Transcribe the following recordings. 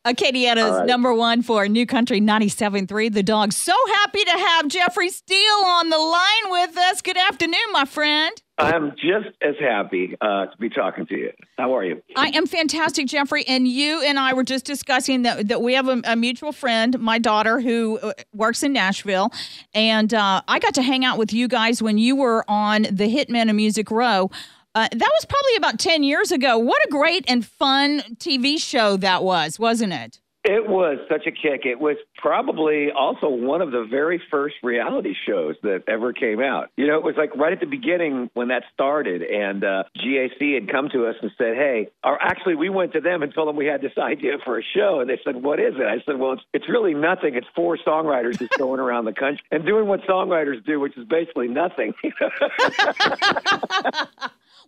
Acadiana's #1 for New Country 97.3, The Dog. So happy to have Jeffrey Steele on the line with us. Good afternoon, my friend. I'm just as happy to be talking to you. How are you? I am fantastic, Jeffrey. And you and I were just discussing that we have a mutual friend, my daughter, who works in Nashville. And I got to hang out with you guys when you were on the Hitmen of Music Row. That was probably about 10 years ago. What a great and fun TV show that was, wasn't it? It was such a kick. It was probably also one of the very first reality shows that ever came out. You know, it was like right at the beginning when that started, and GAC had come to us and said, hey, or actually we went to them and told them we had this idea for a show, and they said, what is it? I said, well, it's really nothing. It's 4 songwriters just going around the country and doing what songwriters do, which is basically nothing.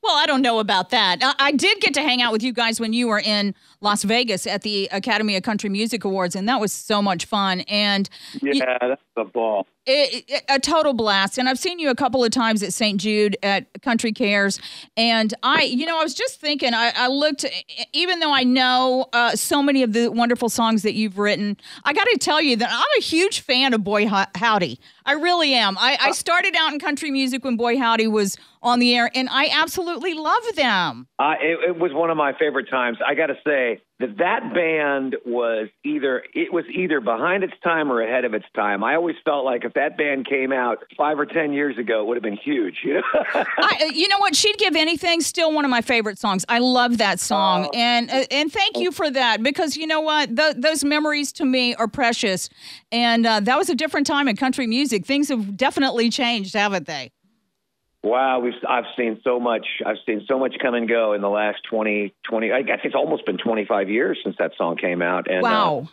Well, I don't know about that. I did get to hang out with you guys when you were in Las Vegas at the Academy of Country Music Awards, and that was so much fun. And yeah, that's a ball. A total blast. And I've seen you a couple of times at St. Jude at Country Cares. And I was just thinking, I looked, even though I know so many of the wonderful songs that you've written, I got to tell you that I'm a huge fan of Boy Howdy. I really am. I started out in country music when Boy Howdy was on the air, and I absolutely love them. It was one of my favorite times. I got to say that band was either behind its time or ahead of its time. I always felt like if that band came out 5 or 10 years ago, it would have been huge. You know? You know what? She'd Give Anything, still one of my favorite songs. I love that song, and thank you for that, because you know what? Those memories to me are precious, and that was a different time in country music. Things have definitely changed, haven't they? Wow, I've seen so much. I've seen so much come and go in the last 20. I guess it's almost been 25 years since that song came out. And, wow.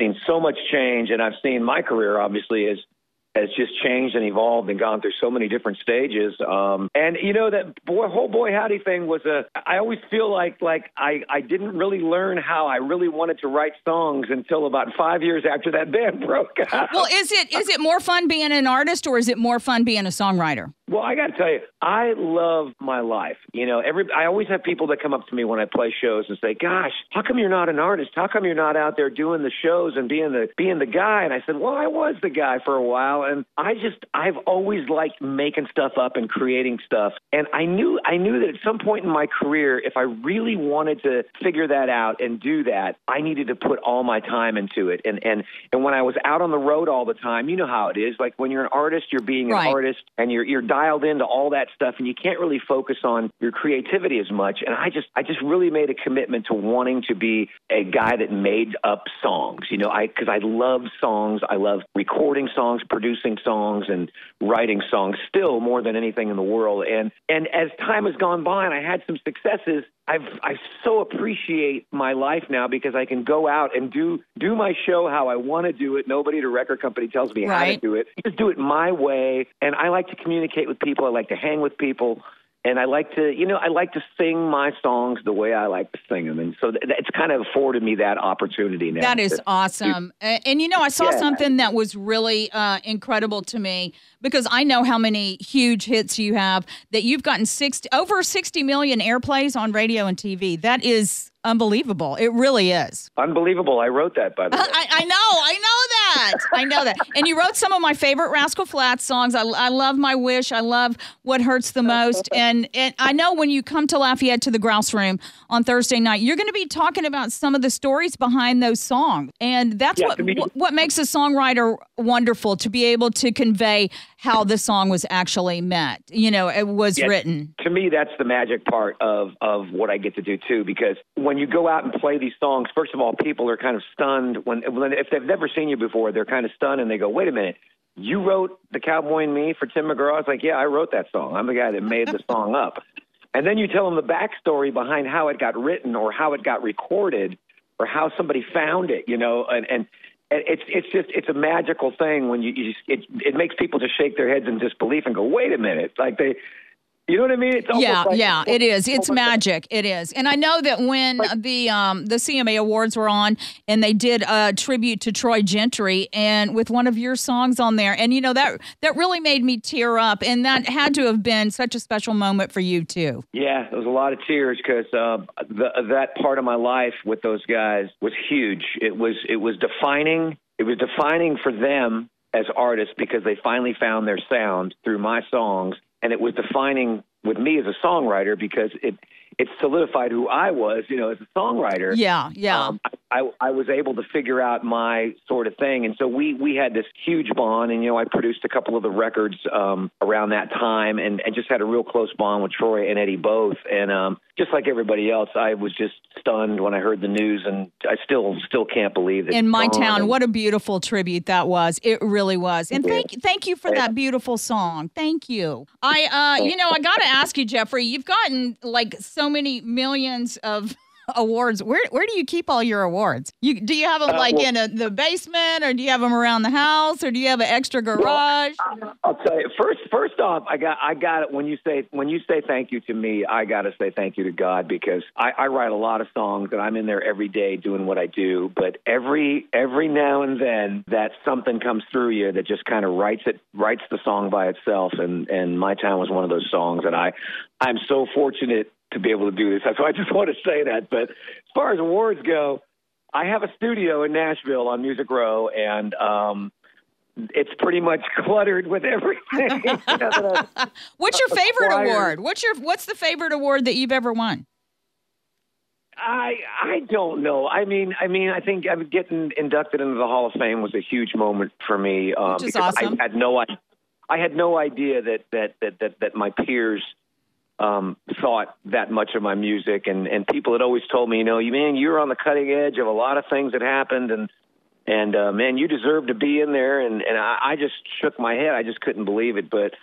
Seen so much change, and I've seen my career obviously has just changed and evolved and gone through so many different stages. And you know, that whole Boy Howdy thing was I always feel like I didn't really learn how I really wanted to write songs until about 5 years after that band broke up. Well, is it more fun being an artist, or is it more fun being a songwriter? Well, I got to tell you, I love my life. You know, I always have people that come up to me when I play shows and say, gosh, how come you're not an artist? How come you're not out there doing the shows and being the guy? And I said, well, I was the guy for a while. And I've always liked making stuff up and creating stuff. And I knew that at some point in my career, if I really wanted to figure that out and do that, I needed to put all my time into it. And when I was out on the road all the time, you know how it is. Like when you're an artist, you're being an artist, and you're dialed into all that stuff, and you can't really focus on your creativity as much. And I just really made a commitment to wanting to be a guy that made up songs, you know, because I love songs. I love recording songs, producing songs, and writing songs still more than anything in the world. And as time has gone by and I had some successes, I so appreciate my life now, because I can go out and do my show how I want to do it. Nobody at a record company tells me how to do it. I just do it my way. And I like to communicate with people. I like to hang with people. And I like to sing my songs the way I like to sing them. And so it's kind of afforded me that opportunity now. That is awesome. And you know, I saw something that was really incredible to me, because I know how many huge hits you have, that you've gotten over 60 million airplays on radio and TV. That is unbelievable. It really is. Unbelievable. I wrote that, by the way. I know that. And you wrote some of my favorite Rascal Flatts songs. I love My Wish. I love What Hurts the Most. And I know when you come to Lafayette to the Grouse Room on Thursday night, you're going to be talking about some of the stories behind those songs. And that's what makes a songwriter wonderful, to be able to convey how the song was actually meant. You know, it was written. To me, that's the magic part of what I get to do, too, because when you go out and play these songs, first of all, people are kind of stunned if they've never seen you before. They're kind of stunned, and they go, "Wait a minute, you wrote The Cowboy and Me for Tim McGraw?" I was like, "Yeah, I wrote that song. I'm the guy that made the song up." And then you tell them the backstory behind how it got written, or how it got recorded, or how somebody found it. You know, and it's a magical thing when it makes people just shake their heads in disbelief and go, "Wait a minute!" Like You know what I mean? It's yeah, it is. It's magic. It is. And I know that when the CMA Awards were on and they did a tribute to Troy Gentry and with one of your songs on there, and that really made me tear up, and that had to have been such a special moment for you too. Yeah, there was a lot of tears because that part of my life with those guys was huge. It was defining. It was defining for them as artists because they finally found their sound through my songs. And it was defining with me as a songwriter because it solidified who I was, as a songwriter. Yeah. I was able to figure out my sort of thing. And so we had this huge bond. And, I produced a couple of the records around that time and just had a real close bond with Troy and Eddie both. And just like everybody else, I was just stunned when I heard the news. And I still can't believe it. In My Town, what a beautiful tribute that was. It really was. And thank you for that beautiful song. Thank you. I got to ask you, Jeffrey, you've gotten like so many millions of awards. Where do you keep all your awards? Do you have them in the basement, or do you have them around the house, or do you have an extra garage? Well, I'll tell you. First off, I got it. When you say thank you to me, I got to say thank you to God because I write a lot of songs and I'm in there every day doing what I do. But every now and then that something comes through you that just kind of writes the song by itself. And My Town was one of those songs that I'm so fortunate to be able to do this. So I just want to say that. But as far as awards go, I have a studio in Nashville on Music Row, and it's pretty much cluttered with everything. What's your favorite award? What's the favorite award that you've ever won? I don't know. I mean, I think getting inducted into the Hall of Fame was a huge moment for me. Which is awesome. I had no idea that my peers thought that much of my music, and people had always told me, man, you're on the cutting edge of a lot of things that happened, and man, you deserve to be in there. And I just shook my head. I just couldn't believe it. But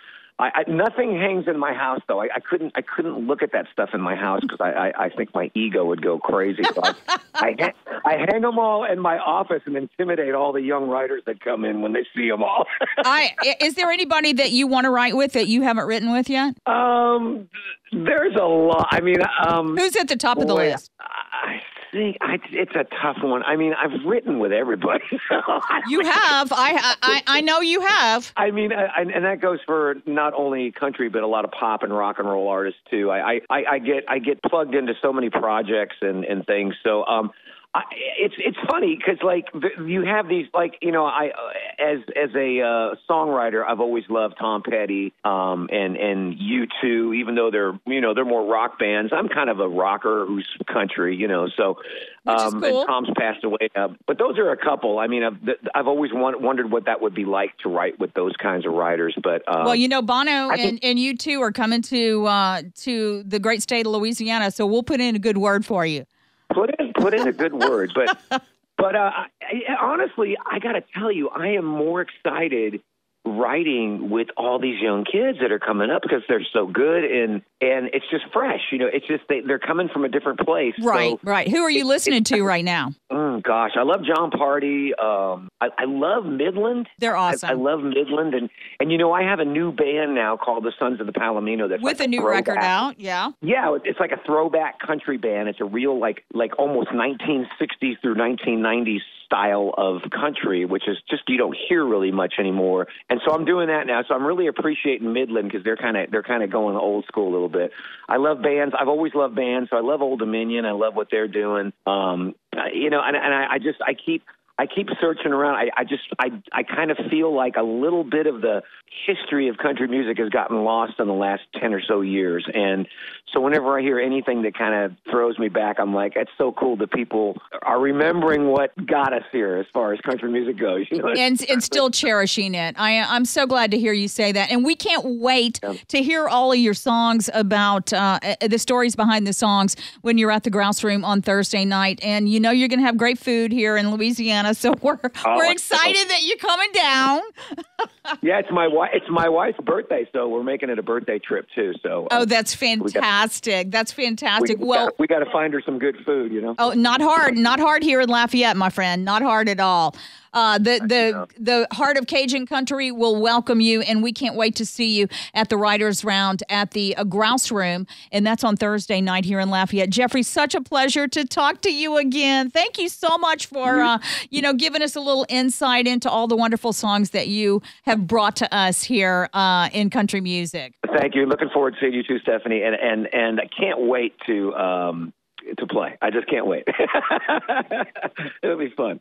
nothing hangs in my house, though. I couldn't look at that stuff in my house because I think my ego would go crazy. So I hang them all in my office and intimidate all the young writers that come in when they see them all. Is there anybody that you want to write with that you haven't written with yet? There's a lot. I mean, who's at the top of the list? I think it's a tough one. I mean, I've written with everybody. You have. I know you have. I mean, and that goes for not only country, but a lot of pop and rock and roll artists too. I get plugged into so many projects and things. So it's funny because you have these as a songwriter, I've always loved Tom Petty and U2, even though they're more rock bands. I'm kind of a rocker who's country, so which is cool. And Tom's passed away, but those are a couple. I mean, I've always wondered what that would be like to write with those kinds of writers. But Bono and U2 are coming to the great state of Louisiana, so we'll put in a good word for you. Put in a good word, but honestly, I got to tell you, I am more excited writing with all these young kids that are coming up because they're so good and it's just fresh. It's just they're coming from a different place. Right, so, right. Who are you listening to right now? Gosh, I love John Party. I love Midland. They're awesome. I love Midland, and I have a new band now called the Sons of the Palomino. That's with a new record out. Yeah, it's like a throwback country band. It's a real like almost 1960s through 1990s style of country, which is just you don't hear really much anymore. And so I'm doing that now. So I'm really appreciating Midland because they're kind of going old school a little bit. I love bands. I've always loved bands. So I love Old Dominion. I love what they're doing. I keep searching around. I kind of feel like a little bit of the history of country music has gotten lost in the last 10 or so years. And so whenever I hear anything that kind of throws me back, I'm like, it's so cool that people are remembering what got us here as far as country music goes. And still cherishing it. I'm so glad to hear you say that. And we can't wait to hear all of your songs about the stories behind the songs when you're at the Grouse Room on Thursday night. And you're going to have great food here in Louisiana. So we're excited that you're coming down. Yeah, it's my wife's birthday, so we're making it a birthday trip too. So that's fantastic. That's fantastic. We got to find her some good food, Oh, not hard here in Lafayette, my friend. Not hard at all. The Heart of Cajun Country will welcome you, and we can't wait to see you at the Writers Round at the Grouse Room, and that's on Thursday night here in Lafayette. Jeffrey, such a pleasure to talk to you again. Thank you so much for giving us a little insight into all the wonderful songs that you have brought to us here in country music. Thank you. Looking forward to seeing you too, Stephanie, and I can't wait to play. I just can't wait. It'll be fun.